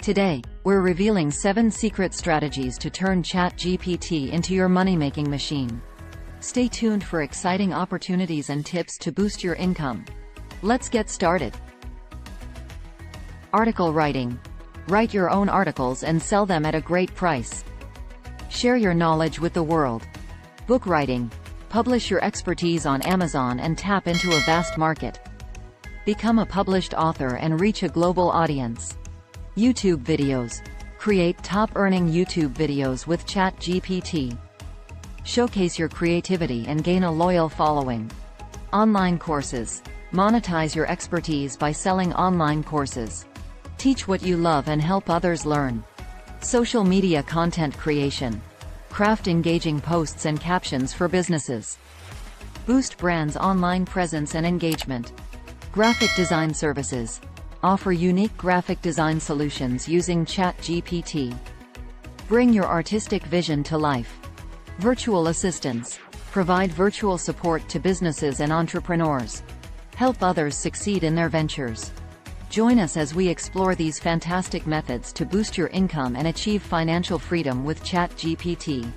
Today, we're revealing 7 secret strategies to turn Chatgpt into your money-making machine. Stay tuned for exciting opportunities and tips to boost your income. Let's get started. Article writing. Write your own articles and sell them at a great price. Share your knowledge with the world. Book writing. Publish your expertise on Amazon and tap into a vast market. Become a published author and reach a global audience. YouTube videos. Create top-earning YouTube videos with Chatgpt. Showcase your creativity and gain a loyal following. Online courses. Monetize your expertise by selling online courses. Teach what you love and help others learn. Social media content creation. Craft engaging posts and captions for businesses. Boost brands' online presence and engagement. Graphic design services. Offer unique graphic design solutions using Chatgpt. Bring your artistic vision to life. Virtual assistants. Provide virtual support to businesses and entrepreneurs. Help others succeed in their ventures. Join us as we explore these fantastic methods to boost your income and achieve financial freedom with Chatgpt.